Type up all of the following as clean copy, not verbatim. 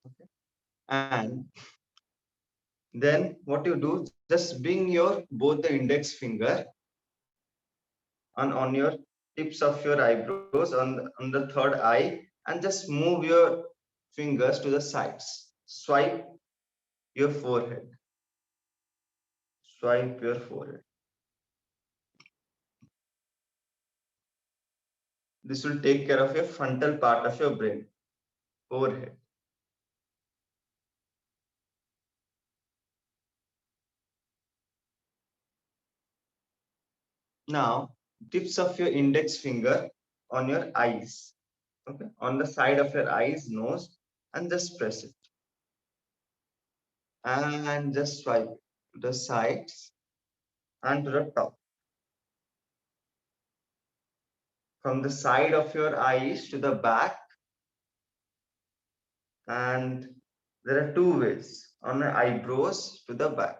Okay. And then what you do, just bring your both the index finger on your tips of your eyebrows on the third eye, and just move your fingers to the sides. Swipe your forehead. Swipe your forehead. This will take care of your frontal part of your brain, forehead. Now, tips of your index finger on your eyes, okay, on the side of your eyes, nose, and just press it. And just swipe to the sides and to the top. From the side of your eyes to the back, and there are two ways on the eyebrows to the back.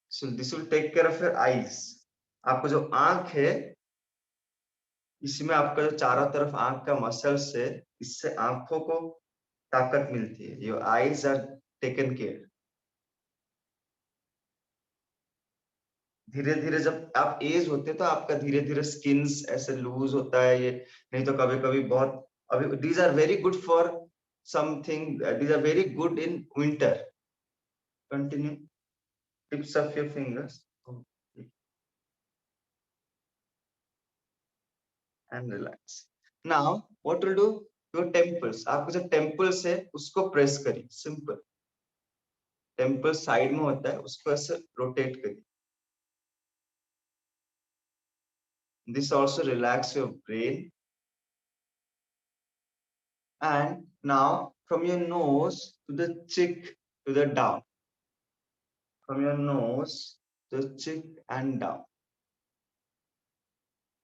So this will take care of your eyes. आपको जो आंख है, इसमें आपका जो चारों तरफ आंख का मसल्स है, इससे आंखों को ताकत मिलती है. Your eyes are taken care. धीरे धीरे जब आप एज होते हैं तो आपका धीरे धीरे स्किन्स ऐसे लूज होता है ये. नहीं तो कभी कभी बहुत, अभी these are very good for something, these are very good in winter. Continue. Tips of your fingers and relax. Now what will do, your temples, आपके जो temples है उसको प्रेस करिए. सिंपल. टेम्पल साइड में होता है, उसको ऐसे रोटेट करिए. This also relax your brain. And now from your nose to the cheek to the down. From your nose to the cheek and down.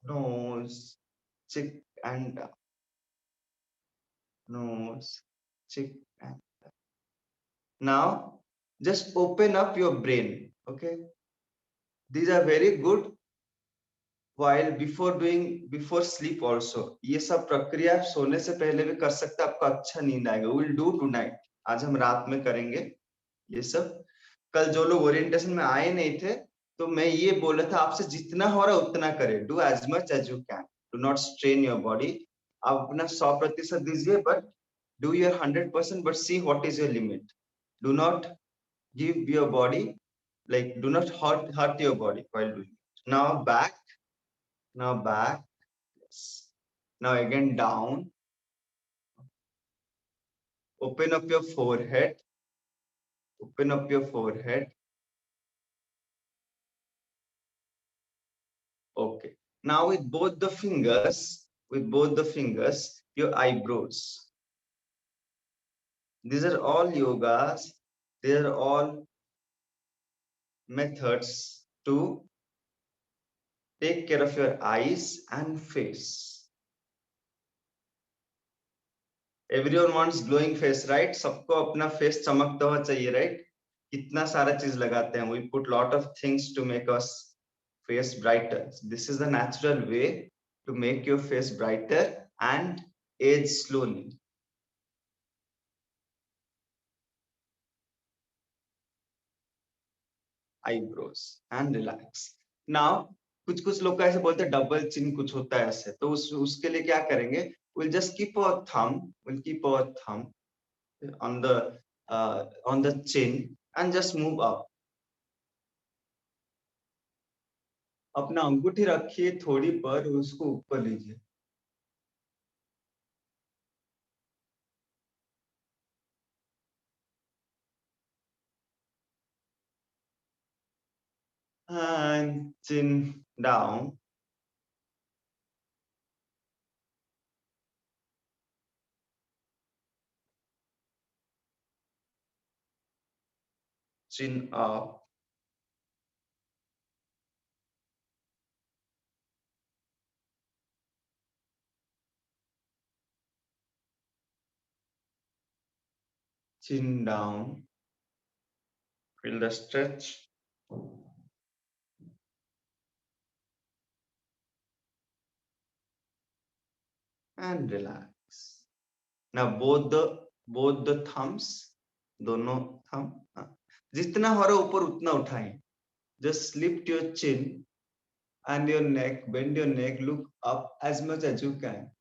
Nose, cheek and down. Nose, cheek and down. Now just open up your brain. Okay. These are very good while before sleep also. ये सब प्रक्रिया आप सोने से पहले भी कर सकते हैं, आपको अच्छा नींद आएगा. We will do tonight. आज हम रात में करेंगे ये सब. कल जो लोग ओरिएंटेशन में आए नहीं थे, तो मैं ये बोला था आपसे जितना हो रहा है उतना करें. Do as much as you can. Do not strain your body. आप अपना 100% दीजिए, but do your 100%, but see what is your limit. Do not give your body, like do not hurt your body while doing it. Now back. Now back. Yes. Now again down. Open up your forehead. Open up your forehead. Okay. Now with both the fingers, your eyebrows. These are all yogas. They are all methods to take care of your eyes and face. Everyone wants glowing face, right? सबको अपना face चमकता हुआ चाहिए, right? कितना सारा चीज लगाते हैं. We put lot of things to make us face brighter. This is the natural way to make your face brighter and age slowly. Eyebrows and relax. Now कुछ लोग का ऐसे बोलते हैं डबल चिन कुछ होता है ऐसे, तो उसके लिए क्या करेंगे? We'll just keep our thumb on the chin and just move up. अपना अंगूठी रखिए थोड़ी पर, उसको ऊपर लीजिए. And chin down. Chin up. Chin down. Feel the stretch. And relax. Now both the thumbs, दोनों thumb, जितना हो रहा है ऊपर उतना उठाएं. Just lift your chin and your neck, bend your neck, look up as much as you can.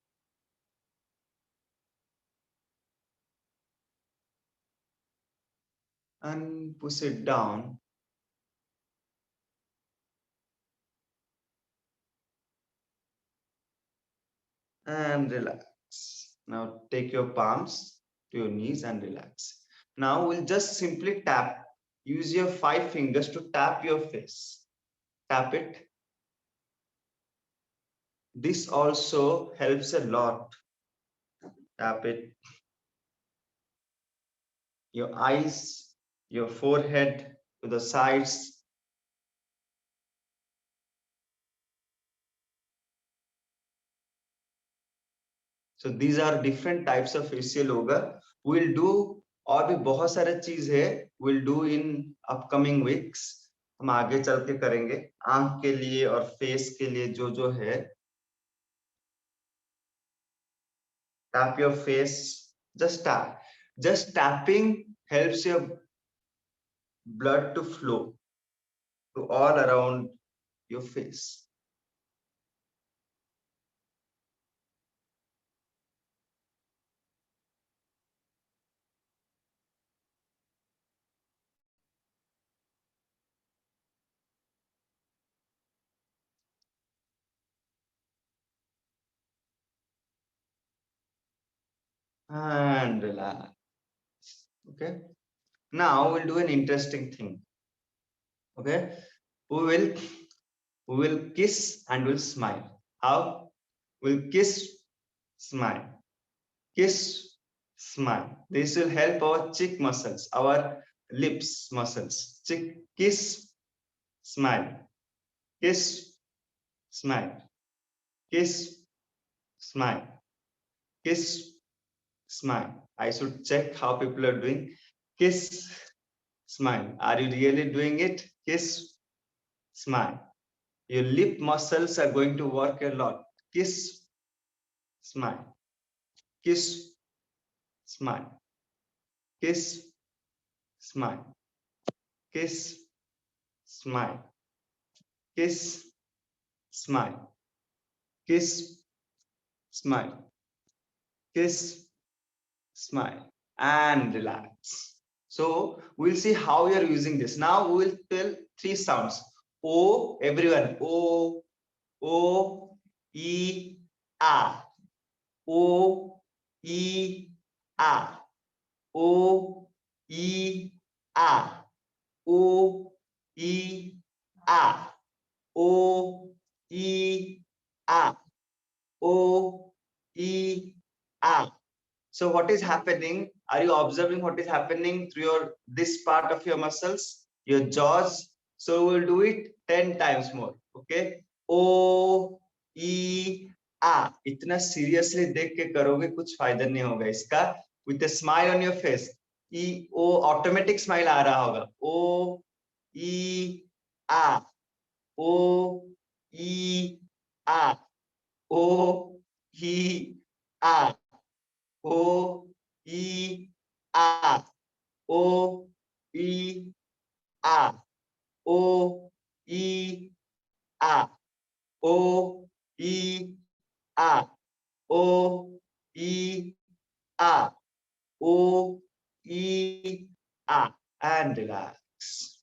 And push it down. And relax. Now take your palms to your knees and relax. Now we'll just simply tap. Use your 5 fingers to tap your face. Tap it. This also helps a lot. Tap it. Your eyes, your forehead, to the sides. So these are different types of facial yoga. We'll do और भी बहुत सारे चीज है. We'll do in upcoming weeks. हम आगे चल के करेंगे. आंख के लिए और फेस के लिए जो है. Tap your face. Just tap. Just tapping helps your blood to flow to all around your face. And relax. Okay. Now we'll do an interesting thing. Okay. We will kiss and we'll smile. How? We'll kiss, smile. Kiss, smile. This will help our cheek muscles, our lips muscles. Kiss, smile. Kiss, smile. Kiss, smile. Kiss, smile. I should check how people are doing. Kiss, smile. Are you really doing it? Kiss, smile. Your lip muscles are going to work a lot. Kiss, smile. Kiss, smile. Kiss, smile. Kiss, smile. Kiss, smile. Kiss, smile. Kiss, smile. And relax. So we'll see how you're using this. Now we will tell 3 sounds. O, everyone. O, O, E, A. O, E, A. O, E, A. O, E, A. O, E, A. O, E, A. So what is happening? Are you observing what is happening through your this part of your muscles, your jaws? So we'll do it 10 times more. Okay. O, E, A. इतना seriously देख के करोगे कुछ फायदा नहीं होगा इसका. With a smile on your face. E, O, automatic smile आ रहा होगा. O, E, A. O, E, A. O, E, A. O, E, A. O, E, A. O, E, A. O, E, A. O, E, A. O, E, A. And relax.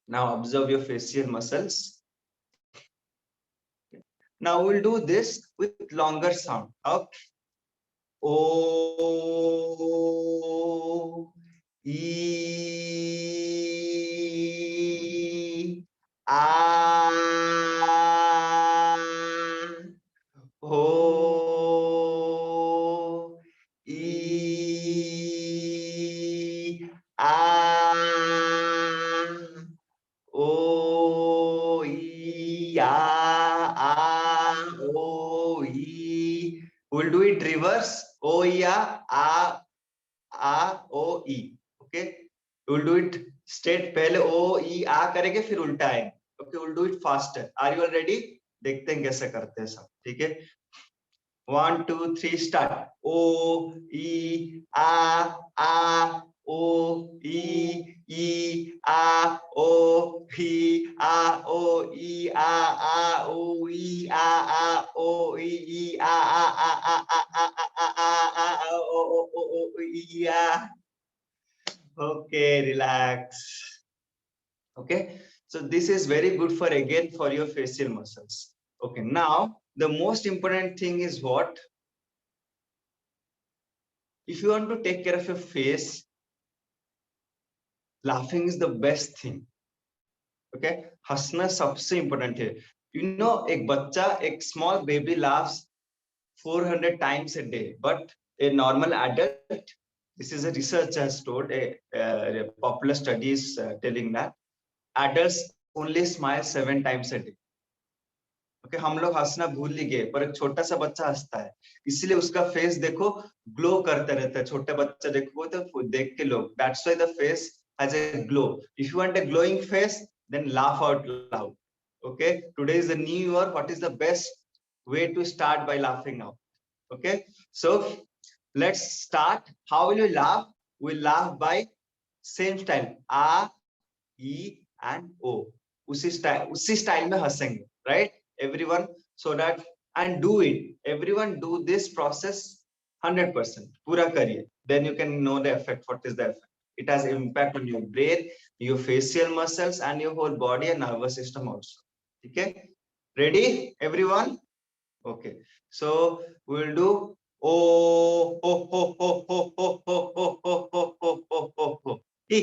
Now observe your facial muscles. Now we'll do this with longer sound. Okay. O, E, A, O, E, A, O, E, A, O, E. We'll do it reverse. O, E, A, O, E. Okay. We'll do it straight. पहले O, E, A करेंगे फिर उल्टा आएंगे. Okay. We'll do it faster. Are you all ready? देखते हैं कैसे करते हैं सब. ठीक है. 1, 2, 3, start. O, E, A, O, E, A, O, E, A, O, E, A, O, E, A, O, E, O, E, A. Okay, relax. Okay, so this is very good for again for your facial muscles. Okay, now the most important thing is what? If you want to take care of your face, laughing is the best thing. Okay, हंसना सबसे important है. You know, एक बच्चा, एक small baby laughs 400 times a day, but a normal adult, this is a research has told, a popular studies telling that adults only smile 7 times a day. Okay, हम लोग हंसना भूल ही गए, पर एक छोटा सा बच्चा हंसता है, इसलिए उसका फेस देखो ग्लो करता रहता है. छोटे बच्चा देखो तो देख के लोग, that's why the face has a glow. If you want a glowing face, then laugh out loud. Okay, today is the new year. What is the best way to start? By laughing out. Okay, so let's start. How will you laugh? We laugh by same style, A, E and O. उसी style में हंसेंगे, right? Everyone, so that, and do it. Everyone do this process 100%. पूरा करिए. Then you can know the effect. What is the effect? It has impact on your brain, your facial muscles, and your whole body and nervous system also. Okay? Ready, everyone? Okay. So we'll do oh ho ho ho ho ho ho ho ho ho ho ho ho ho. कुछ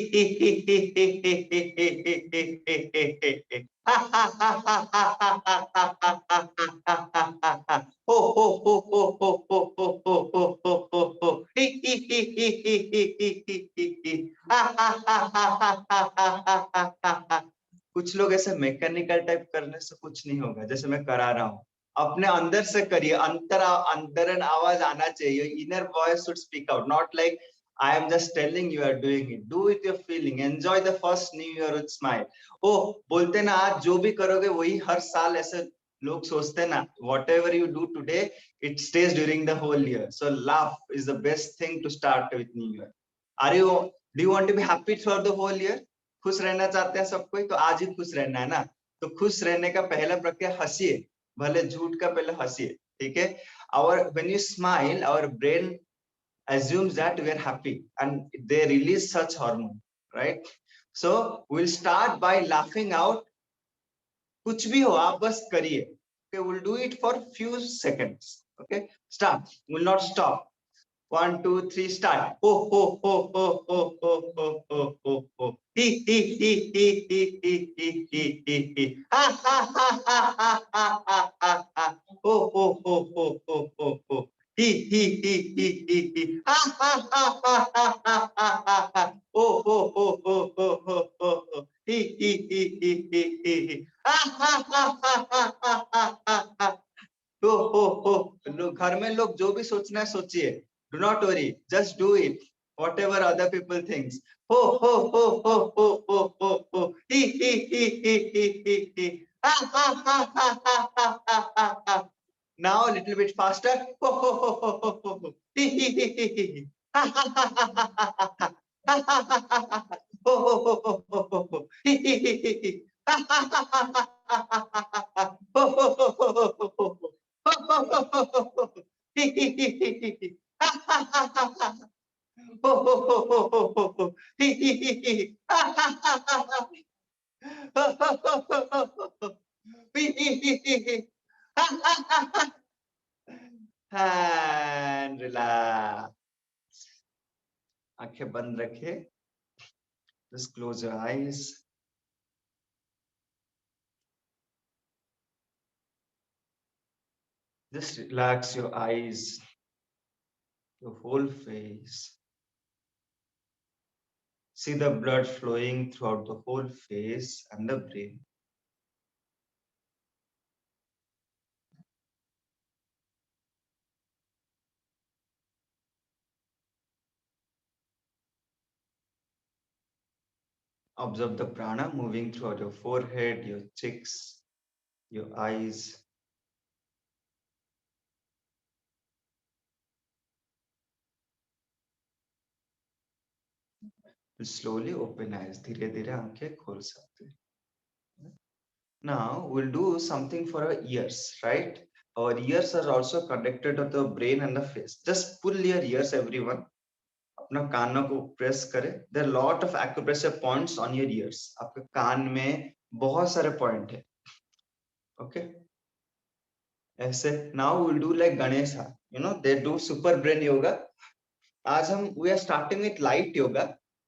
लोग ऐसे mechanical type करने से कुछ नहीं होगा, जैसे मैं करा रहा हूँ. अपने अंदर से करिए, अंतरन आवाज आना चाहिए. Inner voice should speak out, not like I am just telling you are doing it. Do it your feeling. Enjoy the first new year with smile. Oh, बोलते ना, आज जो भी करोगे वही हर साल, ऐसे लोग सोचते ना. Whatever you do today, it stays during the whole year. So laugh is the best thing to start with new year. Do you want to be happy throughout the whole year? खुश रहना चाहते हैं सब कोई, तो आज ही खुश रहना है ना. तो खुश रहने का पहला प्रक्रिया हंसिए, भले झूठ का पहले हंसिए. ठीक है? When you smile, our brain assumes that we are happy and they release such hormone, right? So we'll start by laughing out. कुछ भी हो आप बस करिए. Okay, we'll do it for few seconds. Okay, start. We'll not stop. 1, 2, 3, start. Ho ho ho ho ho ho ho ho ho ho. He he he he he he he he he he. Ha ha ha ha ha ha ha ha ha. Ho ho ho ho ho ho ho. He he he he he he. Ha ha ha ha ha ha ha ha ha. Ho ho ho ho ho ho ho ho. He he he he he he he. Ha ha ha ha ha ha ha ha ha. हो घर में लोग जो भी सोचना है सोचिए. Do not worry, just do it. Whatever other people thinks. Ho ho ho ho ho ho ho ho. He he he he he he he. Ha ha ha ha ha ha ha ha ha. Now a little bit faster. Ho ho ho ho ho ho ho. He he he he he he. Ha ha ha ha ha ha ha ha. Ha ha ha ha ha ha. Ho ho ho ho ho ho ho. He he he he he. Ha ha ha ha ha ha ha ha ha. Ho ho ho ho ho ho ho ho. Ho ho ho ho ho ho. He he he he he he. Ha ha ha ha ha. Ho ho ho ho ho ho ho. He he he he. Ha ha ha ha ha. Ho ho ho ho ho ho ho. He he he he he. Ha ha ha ha. And relax. आंखें बंद रखिए. Just close your eyes. Just relax your eyes, your whole face. See the blood flowing throughout the whole face and the brain. Observe the prana moving throughout your forehead, your cheeks, your eyes. slowly open eyes, धीरे धीरे आंखें खोल सकते हैं. Now we'll do something for our ears, right? Our ears are also connected to the brain and the face. Just pull your ears, everyone. अपना कानों को press करें. There are lot of acupressure points on your ears. आपके कान में बहुत सारे point है. Okay. ऐसे now we'll do like Ganesha. You know they do super brain yoga. आज हम we are starting with light yoga.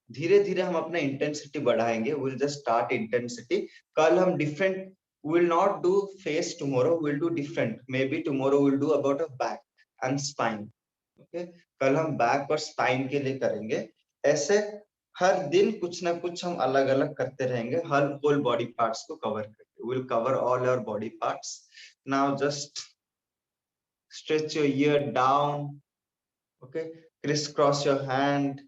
धीरे धीरे हम अपना इंटेंसिटी बढ़ाएंगे. We'll just start intensity. कल हम different. We'll not do face tomorrow. We'll do different. Maybe tomorrow we'll do about a back and spine. Okay. कल हम बैक और स्पाइन के लिए करेंगे. ऐसे हर दिन कुछ ना कुछ हम अलग अलग करते रहेंगे. हर होल बॉडी पार्ट्स को कवर करके. We'll cover all our body parts. Now just stretch your ear down. Okay. Crisscross your hand.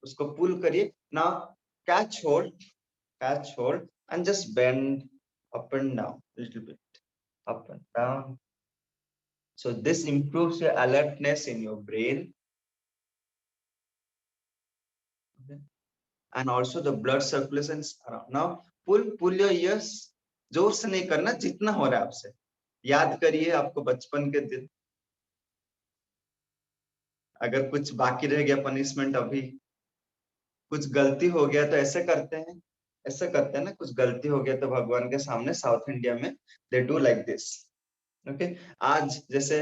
उसको pull करिए. Now catch hold and just bend up and down a little bit, up and down. So this improves your alertness in your brain. Okay. And also the blood circulation around. Now pull your ears. जोर से नहीं करना, जितना हो रहा है आपसे. याद करिए आपको बचपन के दिन. अगर कुछ बाकी रह गया पनिशमेंट, अभी कुछ गलती हो गया तो ऐसे करते हैं. ऐसे करते हैं ना, कुछ गलती हो गया तो भगवान के सामने साउथ इंडिया में they do like this. Okay. आज जैसे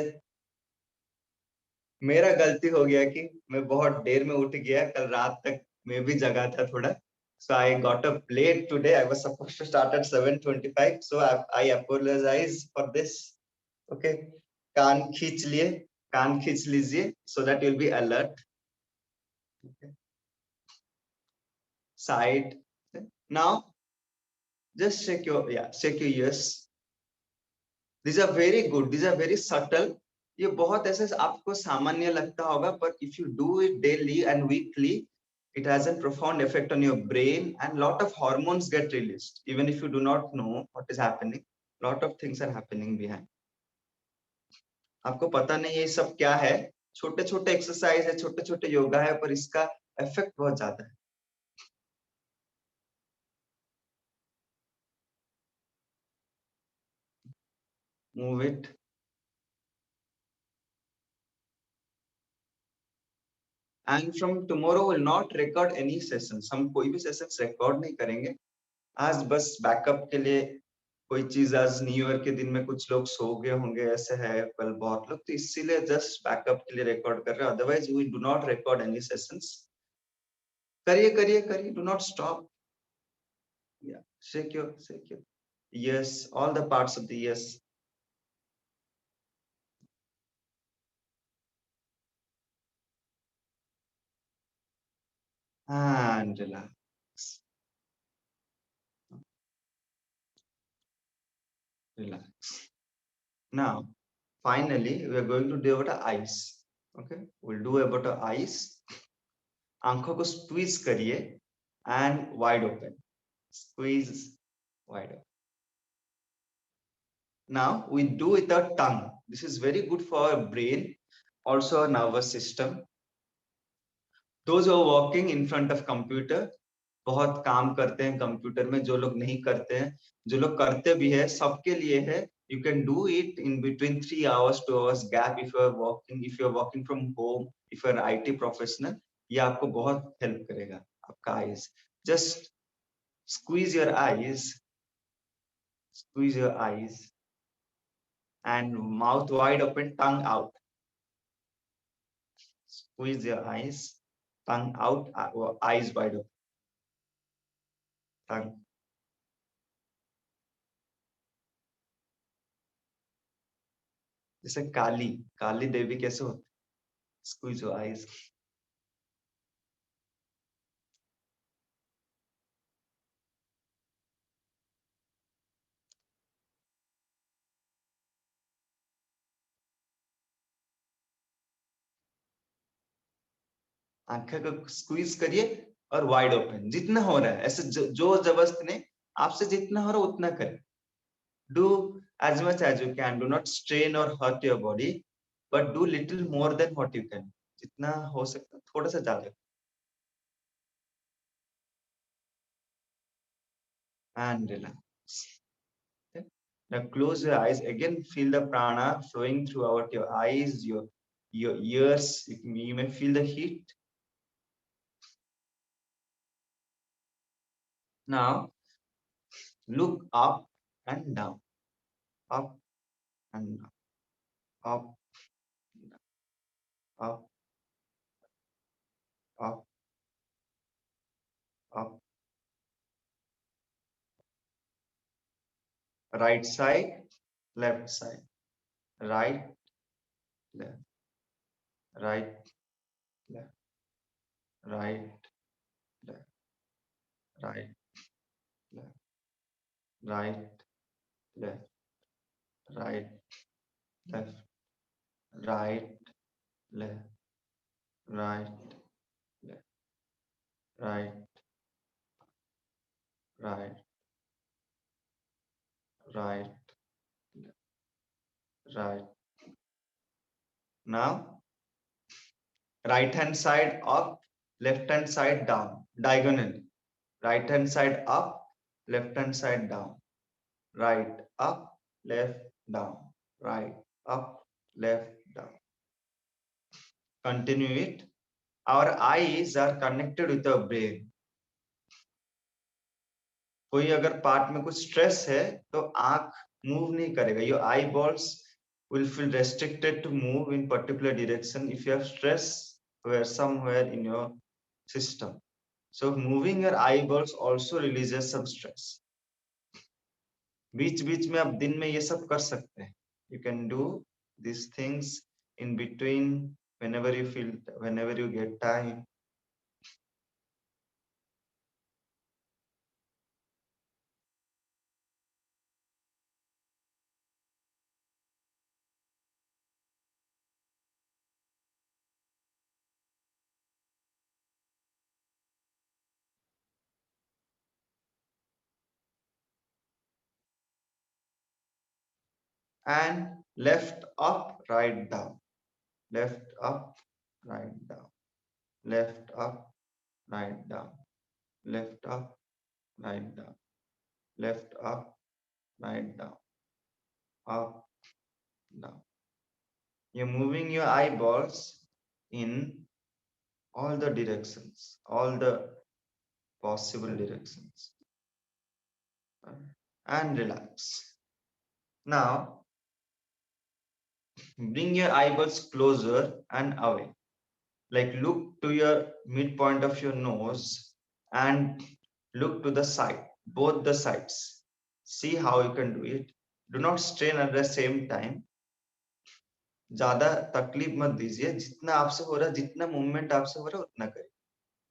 मेरा गलती हो गया कि मैं बहुत देर में उठ गया. कल रात तक मैं भी जगा था थोड़ा. So I got up late today. I was supposed to start at 7:25. So I apologize for this. Okay. कान खींच लिए, कान खींच लीजिए so that you'll be alert. Okay. Side. Now just shake your ears. These are very good. These are very subtle. ये बहुत ऐसे आपको सामान्य लगता होगा, but if you do it daily and weekly, it has a profound effect on your brain and lot of hormones get released. Even if you do not know what is happening, lot of things are happening behind. आपको पता नहीं ये सब क्या है. छोटे छोटे exercise है, छोटे छोटे योगा है, पर इसका इफेक्ट बहुत ज्यादा है. Move it. And from tomorrow will not record any sessions. हम कोई भी sessions record नहीं करेंगे. आज बस बैकअप के लिए कोई चीज. आज न्यू ईयर के दिन में कुछ लोग सो गए होंगे, ऐसे है कल बहुत लोग, तो इसीलिए जस्ट बैकअप के लिए रिकॉर्ड कर रहे हैं. Otherwise we do not record any sessions. करिए करिए करिए. Do not stop. या shake your eyes, all the parts of the eyes. And relax. Relax. Now finally we are going to do about eyes. Okay, we'll do about eyes. आंखों को squeeze करिए and wide open. Squeeze wide open. Now we do with our tongue. This is very good for our brain, also our nervous system. Those who are working in front of computer, बहुत काम करते हैं computer में. जो लोग नहीं करते हैं, जो लोग करते भी है, सबके लिए है. You can do it in between 3 hours, 2 hours gap if you are working from home, if you are IT professional. ये आपको बहुत हेल्प करेगा. आपका eyes. Just squeeze your eyes. Squeeze your eyes. And mouth wide open, tongue out. Squeeze your eyes, tongue out, eyes wide open. Tongue. जैसे काली काली देवी कैसे होती. Squeeze your eyes. आंखें को स्क्वीज करिए और वाइड ओपन जितना हो रहा है. ऐसे जो जबरदस्त नहीं, आपसे जितना हो रहा है उतना करें. Do as much as you can. Do not strain or hurt your body, but do little more than what you can. जितना हो सकता थोड़ा सा ज्यादा. and relax. Okay? Now close your eyes again. Feel the prana flowing throughout your eyes, your ears. You may feel the heat. Now look up and down, up and down, up, up, up, up. Right side, left side, right, left, right, left, right, left, right, left, right, left, right, left, right, left, right, left, right, right, right, right. Now, right hand side up, left hand side down, diagonally. Right hand side up, left hand side down. Right, up, left, down. Right, up, left, down. Continue it. Our eyes are connected with our brain. कोई अगर part में कुछ stress है तो आंख move नहीं करेगा. Your eyeballs will feel restricted to move in particular direction if you have stress where somewhere in your system. So moving your eyeballs also releases some stress. बीच बीच में आप दिन में ये सब कर सकते हैं. You can do these things in between whenever you get time. And left up, right down, left up, right down, left up, right down, left up, right down, left up, right down, up, down. You're moving your eyeballs in all the directions, all the possible directions. And relax. Now, bring your eyeballs closer and away. Like look to your midpoint of your nose and look to the side, both the sides. See how you can do it. Do not strain at the same time. ज्यादा तकलीफ मत दीजिए. जितना आपसे हो रहा है, जितना मूवमेंट आपसे हो रहा है उतना करिए.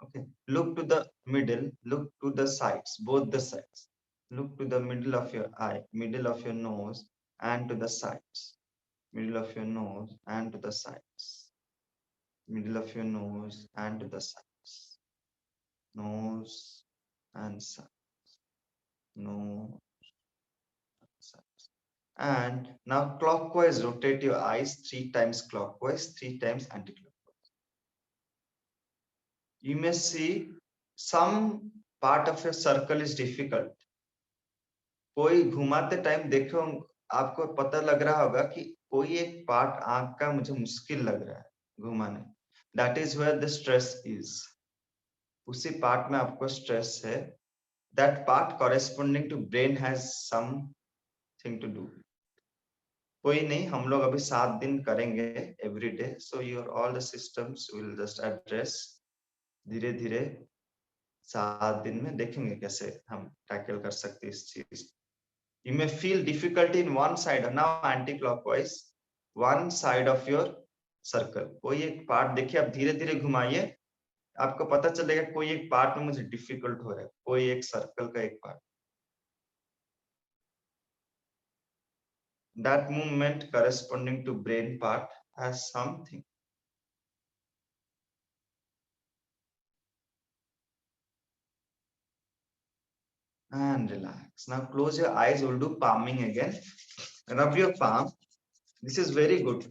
Okay. Look to the middle, look to the sides, both the sides. Look to the middle of your eye, middle of your nose and to the sides. Middle of your nose and to the sides. Middle of your nose and to the sides. Nose and sides. Nose and sides. And now clockwise rotate your eyes 3 times clockwise, 3 times anti-clockwise. You may see some part of your circle is difficult. कोई घुमाते time देखो आपको पता लग रहा होगा कि कोई एक पार्ट आंख का मुझे मुश्किल लग रहा है घुमाने. That is where the stress is. उसी पार्ट में आपको स्ट्रेस है. That part corresponding to brain has something to do. कोई नहीं, हम लोग अभी 7 दिन करेंगे every day. So your all the systems will just address धीरे धीरे. 7 दिन में देखेंगे कैसे हम टैकल कर सकते हैं इस चीज. You may feel difficulty in one side. Now anti-clockwise, one side of your circle. कोई एक पार्ट देखिए, आप धीरे धीरे घुमाइए, आपको पता चलेगा कोई एक पार्ट में मुझे डिफिकल्ट हो रहा है. कोई एक सर्कल का एक part. That movement corresponding to brain part has something. And relax. Now close your eyes. We'll do palming again. Rub your palm. This is very good.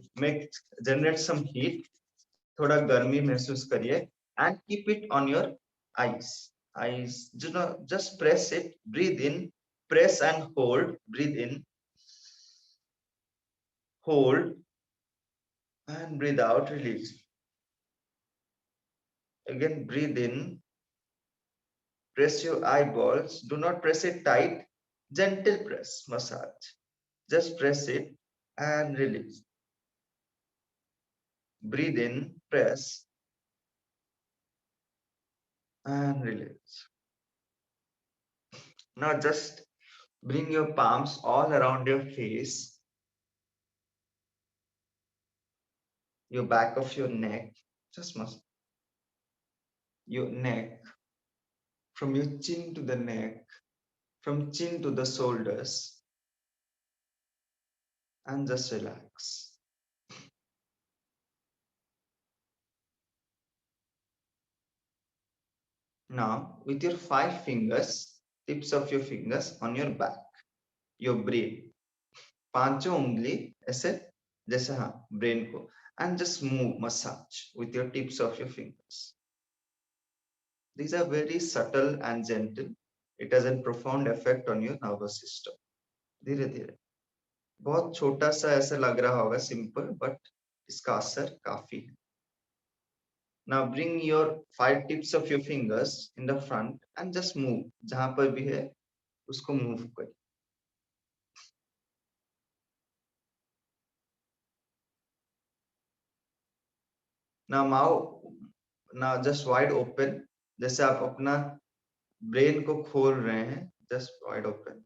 Generate some heat. थोड़ा गर्मी महसूस करिए and keep it on your eyes. eyes. Do not just press it, breathe in, press and hold, breathe in, hold, and breathe out, release. Again, breathe in, press your eyeballs. Do not press it tight, gentle press, massage. Just press it and release. Breathe in, press, and release. Now just bring your palms all around your face, your back of your neck, just your neck, from your chin to the neck, from chin to the shoulders, and just relax. Now, with your 5 fingers, tips of your fingers on your back, your brain, पांचों उंगली ऐसे जैसे हाँ brain को, and just move, massage with your tips of your fingers. These are very subtle and gentle. It has a profound effect on your nervous system. धीरे धीरे बहुत छोटा सा ऐसे लग रहा होगा सिंपल, बट इसका असर काफी है. Now bring your 5 tips of your fingers in the front and just move. जहां पर भी है उसको move करिए. Now now just wide open. जैसे आप अपना ब्रेन को खोल रहे हैं, just wide open.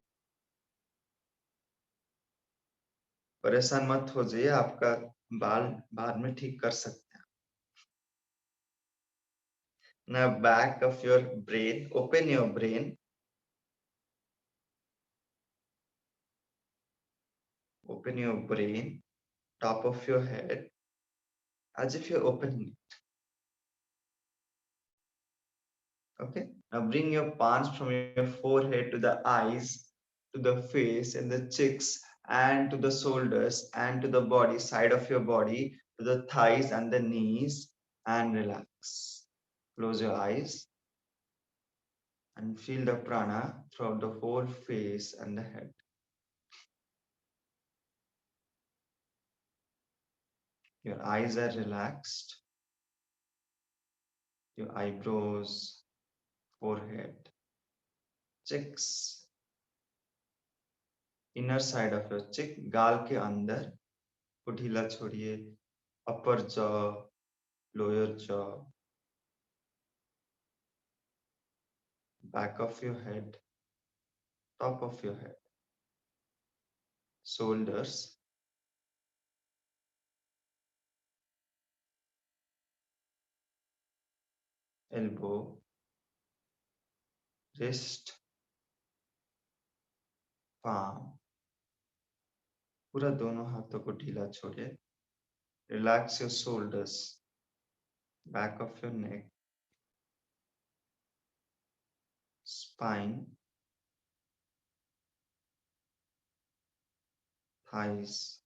परेशान मत हो जाइए, आपका बाल बाद में ठीक कर सकते हैं. Now back of your brain, open your brain. Open your brain, top of your head, as if you're opening it. Okay. Now bring your palms from your forehead to the eyes, to the face and the cheeks, and to the shoulders and to the body, side of your body, to the thighs and the knees, and relax. Close your eyes and feel the prana throughout the whole face and the head. Your eyes are relaxed, your eyebrows, forehead, cheeks, inner side of your चिक, गाल के अंदर को ढीला छोड़िए. अपर jaw, lower jaw, back of your head, top of your head, shoulders, elbow, wrist, palm. पूरा दोनों हाथों को ढीला छोड़िए. Relax your shoulders, back of your neck, spine, thighs,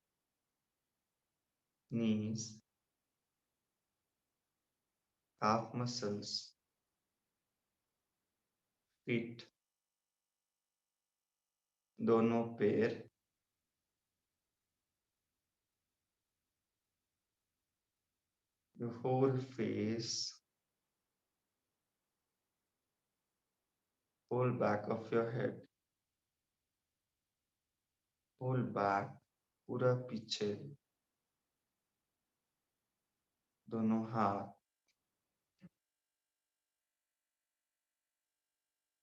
knees, calf muscles, feet, दोनों पैर, your whole face, whole back of your head, whole back, पूरा पीछे, दोनों हाथ,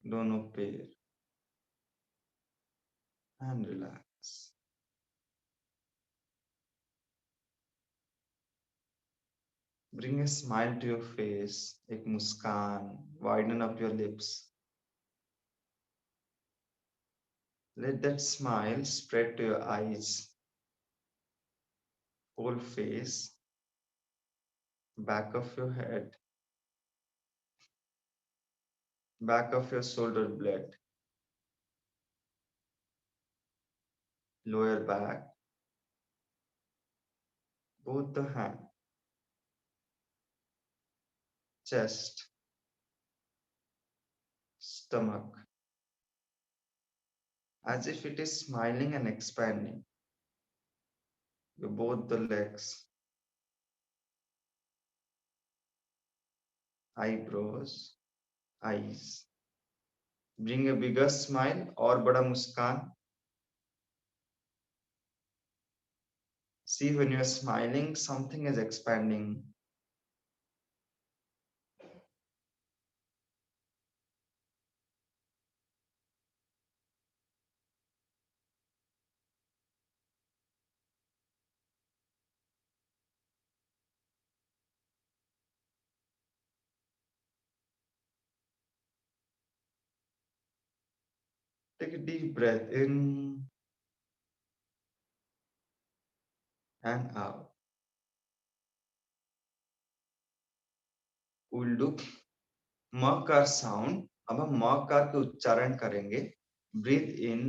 दोनों पैर, and relax. Bring a smile to your face, एक मुस्कान, widen up your lips. Let that smile spread to your eyes, whole face, back of your head, back of your shoulder blade, lower back, both the hand, chest, stomach as if it is smiling and expanding. Both the legs, eyebrows, eyes. Bring a bigger smile और बड़ा मुस्कान. See, when you are smiling, something is expanding. Take a deep breath in and out. We'll do मकार sound. अब हम मकार के उच्चारण करेंगे. Breathe in.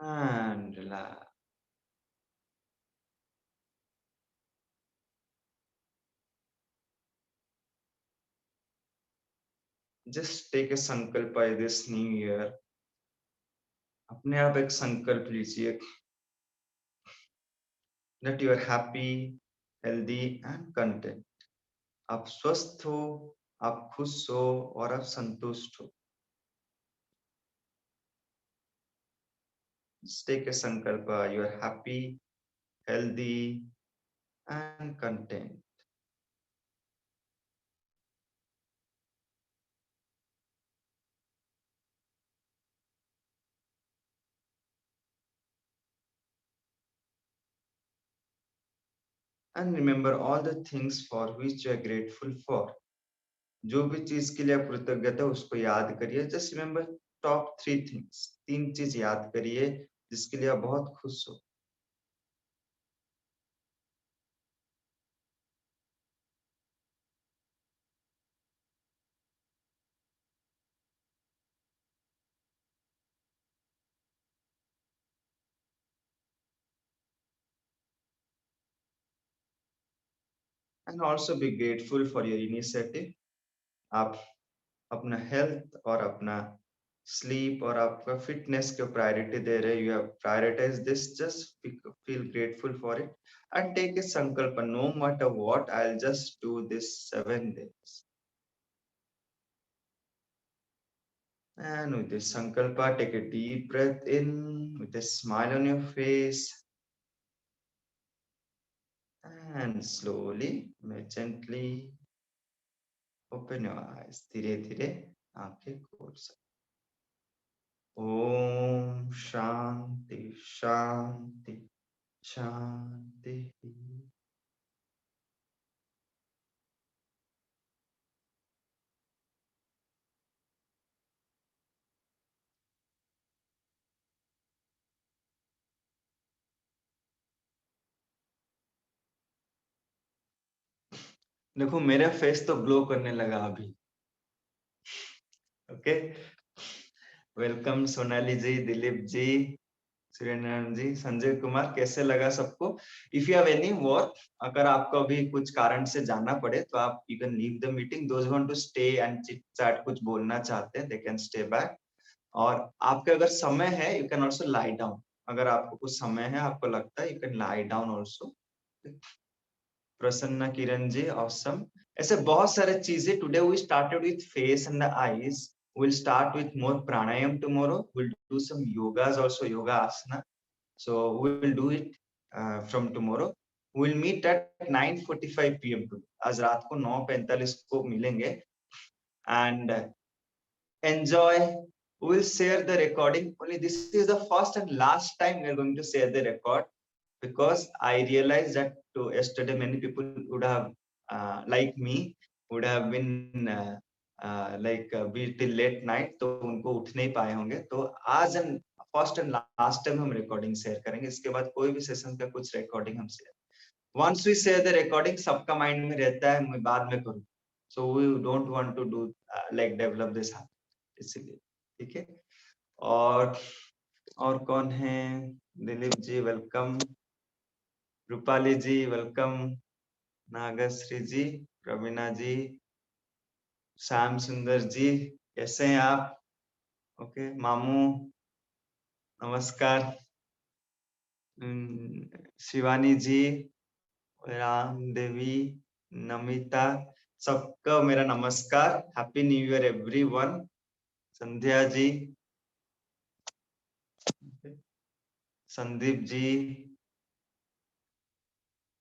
And relax. Just take a संकल्प by this new year. अपने आप एक संकल्प लीजिए that you are happy, healthy and content. आप स्वस्थ हो, आप खुश हो और आप संतुष्ट हो. Just take a sankalpa. You are happy, healthy and content. And remember all the things for which you are grateful for. जो भी चीज के लिए आप कृतज्ञता है उसको याद करिए. Just remember top 3 things. 3 चीज याद करिए जिसके लिए आप बहुत खुश हो. And also be grateful for your initiative. आप अपना हेल्थ और अपना स्लीप और आपका फिटनेस को प्रायोरिटी दे रहे. You have prioritize this. Just feel grateful for it and take a sankalp. No matter what, I will just do this 7 days. And with this sankalpa, take a deep breath in with a smile on your face. And slowly, gently open your eyes. धीरे धीरे आंखें खोल सकते. ओम शांति शांति शांति. देखो मेरा face तो glow करने लगा अभी. ओके, वेलकम सोनाली जी, दिलीप जी, सूर्यनारायण जी, संजय कुमार. कैसे लगा सबको? If you have any work, अगर आपको अभी कुछ कारण से जाना पड़े तो आप you can leave the meeting. Those want to stay and chit chat, कुछ बोलना चाहते हैं, दे कैन स्टे बैक. और आपके अगर समय है you can also lie down, अगर आपको कुछ समय है आपको लगता है you can lie down also. Prasanna Kiran ji awesome. ऐसे बहुत सारे चीजें, today we started with face and the eyes, we'll start with more pranayam tomorrow, we'll do some yogas also, yoga asana, so we'll do it from tomorrow, we'll meet at 9:45 p.m. today, आज रात को 9:45 को मिलेंगे and enjoy. We'll share the recording, only this is the first and last time we are going to share the record, because I realized that yesterday many people would have like me would have been be till late night, तो उनको उठ नहीं पाए होंगे, तो आज and first and last time हम recording share करेंगे, इसके बाद कोई भी सेशन का कुछ रिकॉर्डिंग हम share, once we share the recording सबका माइंड में रहता है मैं बाद में करूँ, so we don't want to do like develop this habit, इसलिए ठीक है। और कौन है? दिलीप जी वेलकम, रूपाली जी वेलकम, नागश्री जी, रवीना जी, श्याम सुंदर जी, कैसे हैं आप? ओके मामू नमस्कार, शिवानी जी, राम देवी, नमिता, सबका मेरा नमस्कार, happy new year everyone. Sandhya ji, Sandeep ji,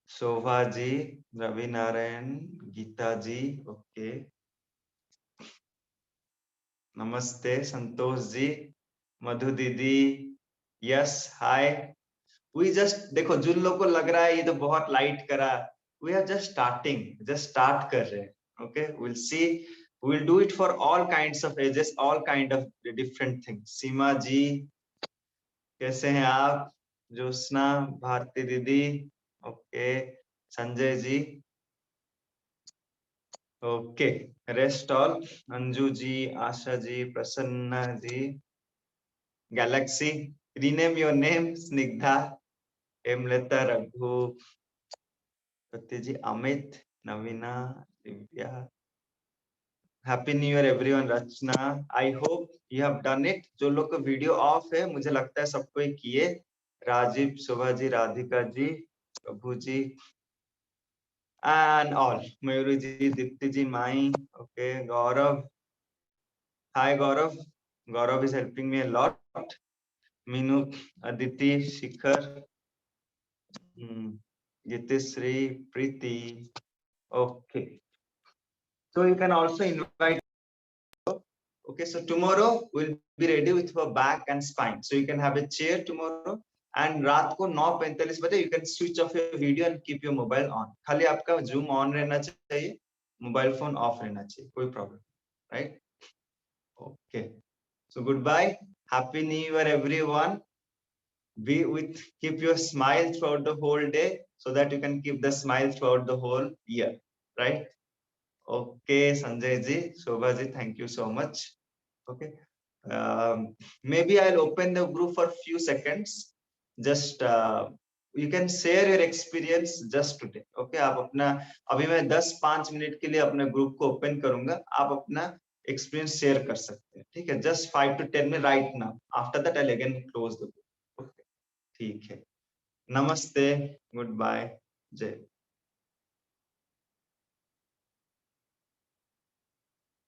Shobha ji, Ravi Narayan, Gita जी, ओके नमस्ते, संतोष जी, मधु दीदी, यस हाय। वी जस्ट देखो जिन लोगों को लग रहा है ये तो बहुत लाइट करा, we are just starting, just start कर रहे हैं। Okay will see, will do it for all kinds of ages, all kind of different things. Seema ji कैसे हैं आप? Jyotsna, Bharti didi, okay Sanjay ji, okay rest all, Anju ji, Asha ji, Prasanna ji, Galaxy, rename your name, Snigdha, Hemlata, Raghu, Satya ji, Amit, Navina, Divya, happy new year everyone. Rachna, I hope you have done it. जो लोग का video of है मुझे लगता है सबको ही किए। Rajiv, Shobha ji, Radhika ji, Prabhu ji and all, Mayuri ji, Deepti ji, my, okay Gaurav, hi Gaurav, Gaurav is helping me a lot, Meenu, Aditi, Shikhar, Geetashree, Preeti, okay, so you can also invite. Okay, so tomorrow we'll be ready with your back and spine, so you can have a chair tomorrow, and रात को 9:45 बजे you can switch off your video and keep your mobile on, खाली आपका zoom on रहना चाहिए, mobile phone of रहना चाहिए, कोई problem, right? Okay, so goodbye, happy new year everyone, be with, keep your smile throughout the whole day so that you can keep the smile throughout the whole year, right? Okay, Sanjay ji, Shobha ji, thank you so much. Okay, maybe I'll open the group for few seconds. Just you can share your experience just today. Okay, आप अपना, अभी मैं 10-5 minute के लिए अपने group को open करूंगा, आप अपना एक्सपीरियंस शेयर कर सकते हैं, ठीक है? Just 5 to 10 minute right now, after that I again close the group. ठीक है, नमस्ते, गुड बाय, जय।